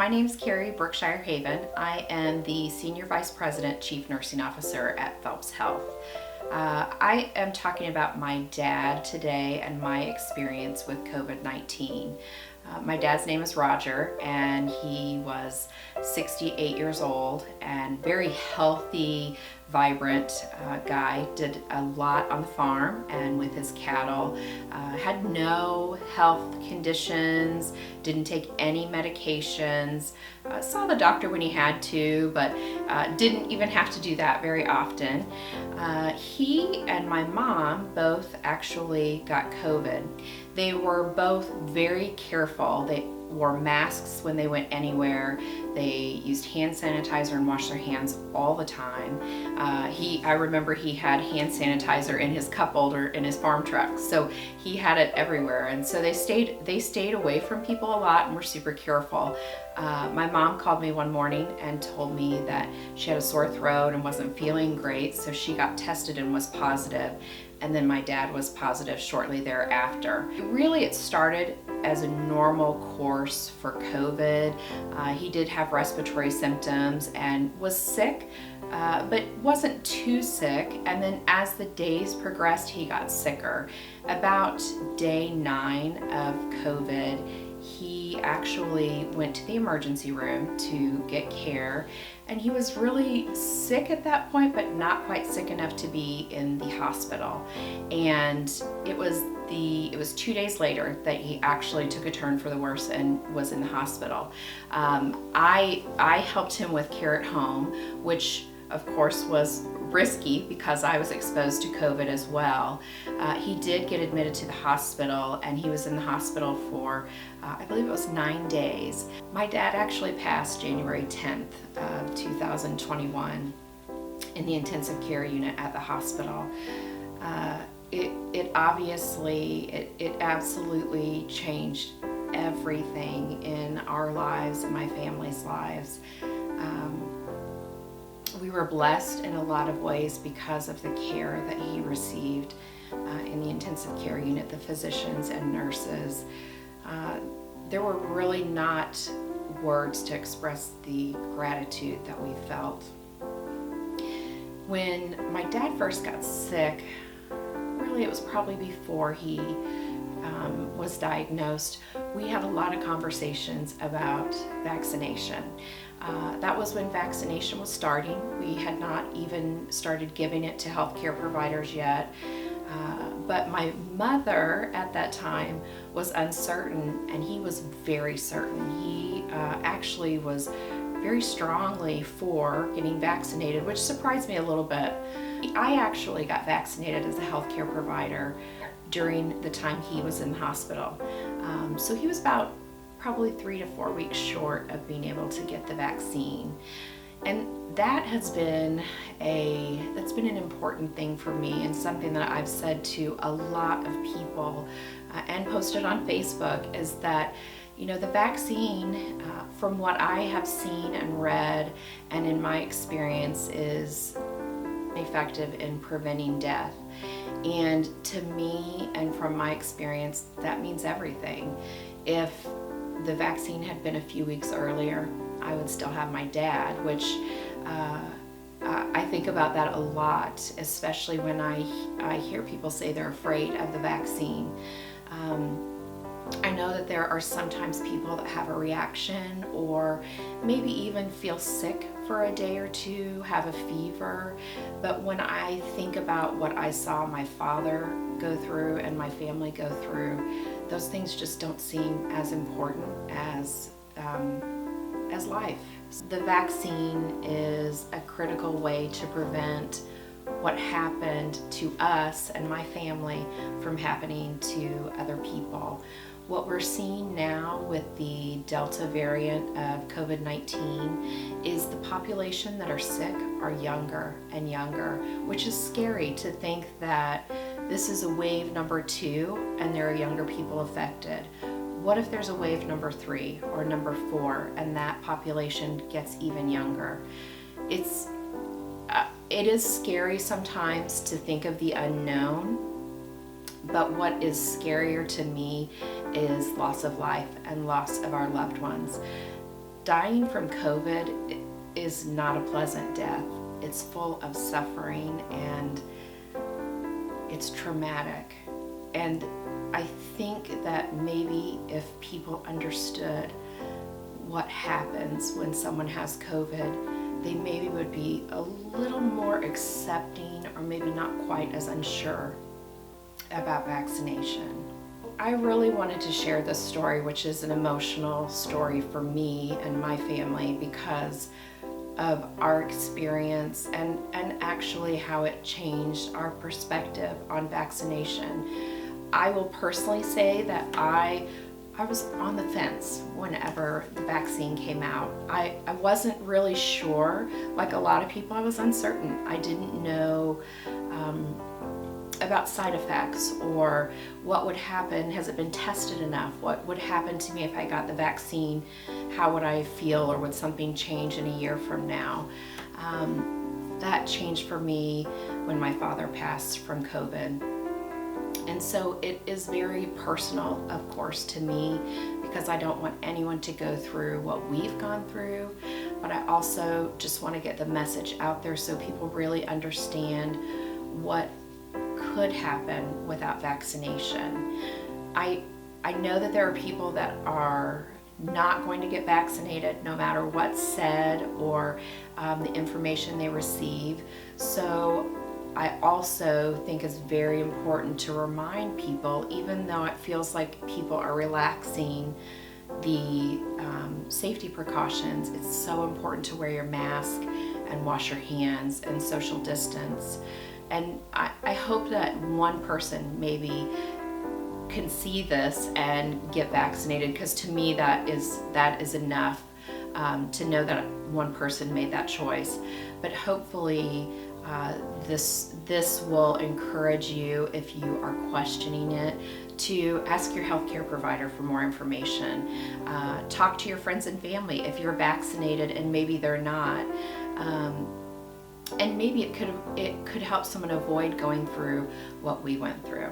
My name is Keri Brookshire-Heavin. I am the Senior Vice President, Chief Nursing Officer at Phelps Health. I am talking about my dad today and my experience with COVID-19. My dad's name is Roger, and he was 68 years old and very healthy, vibrant guy. Did a lot on the farm and with his cattle. Had no health conditions, didn't take any medications. Saw the doctor when he had to, but didn't even have to do that very often. He and my mom both actually got COVID. They were both very careful. They wore masks when they went anywhere. They used hand sanitizer and washed their hands all the time. I remember he had hand sanitizer in his cup holder in his farm truck, so he had it everywhere. And so they stayed away from people a lot and were super careful. My mom called me one morning and told me that she had a sore throat and wasn't feeling great, so she got tested and was positive. And then my dad was positive shortly thereafter. It started as a normal course for COVID. He did have respiratory symptoms and was sick, but wasn't too sick. And then as the days progressed, he got sicker. About day 9 of COVID, he actually went to the emergency room to get care, and he was really sick at that point, but not quite sick enough to be in the hospital. And it was 2 days later that he actually took a turn for the worse and was in the hospital. I helped him with care at home, which of course was risky because I was exposed to COVID as well. He did get admitted to the hospital, and he was in the hospital for I believe it was 9 days. My dad actually passed January 10th of 2021 in the intensive care unit at the hospital. It absolutely changed everything in our lives and my family's lives. We were blessed in a lot of ways because of the care that he received in the intensive care unit, the physicians and nurses. There were really not words to express the gratitude that we felt. When my dad first got sick, really it was probably before he was diagnosed, we had a lot of conversations about vaccination. That was when vaccination was starting. We had not even started giving it to healthcare providers yet. But my mother at that time was uncertain, and he was very certain. He actually was very strongly for getting vaccinated, which surprised me a little bit. I actually got vaccinated as a healthcare provider during the time he was in the hospital. So he was about probably 3 to 4 weeks short of being able to get the vaccine. And that's been an important thing for me, and something that I've said to a lot of people and posted on Facebook, is that the vaccine, from what I have seen and read and in my experience, is effective in preventing death. And to me, and from my experience, that means everything. If the vaccine had been a few weeks earlier, I would still have my dad, which I think about that a lot, especially when I hear people say they're afraid of the vaccine. I know that there are sometimes people that have a reaction, or maybe even feel sick for a day or two, have a fever. But when I think about what I saw my father go through and my family go through, those things just don't seem as important as life. The vaccine is a critical way to prevent what happened to us and my family from happening to other people. What we're seeing now with the Delta variant of COVID-19 is the population that are sick are younger and younger, which is scary to think that this is a wave number 2 and there are younger people affected. What if there's a wave number 3 or number 4 and that population gets even younger? It is scary sometimes to think of the unknown, but what is scarier to me is loss of life and loss of our loved ones. dying from COVID is not a pleasant death. It's full of suffering and it's traumatic. And I think that maybe if people understood what happens when someone has COVID, they maybe would be a little more accepting or maybe not quite as unsure about vaccination. I really wanted to share this story, which is an emotional story for me and my family because of our experience and actually how it changed our perspective on vaccination. I will personally say that I was on the fence whenever the vaccine came out. I wasn't really sure. Like a lot of people, I was uncertain. I didn't know about side effects or what would happen. Has it been tested enough? What would happen to me if I got the vaccine? How would I feel, or would something change in a year from now? That changed for me when my father passed from COVID. And so it is very personal, of course, to me, because I don't want anyone to go through what we've gone through, but I also just want to get the message out there so people really understand what could happen without vaccination. I know that there are people that are not going to get vaccinated no matter what's said or the information they receive. So I also think it's very important to remind people, even though it feels like people are relaxing the safety precautions, it's so important to wear your mask and wash your hands and social distance. And I hope that one person maybe can see this and get vaccinated, because to me that is enough to know that one person made that choice. But hopefully this will encourage you, if you are questioning it, to ask your healthcare provider for more information. Talk to your friends and family if you're vaccinated and maybe they're not. And maybe it could help someone avoid going through what we went through.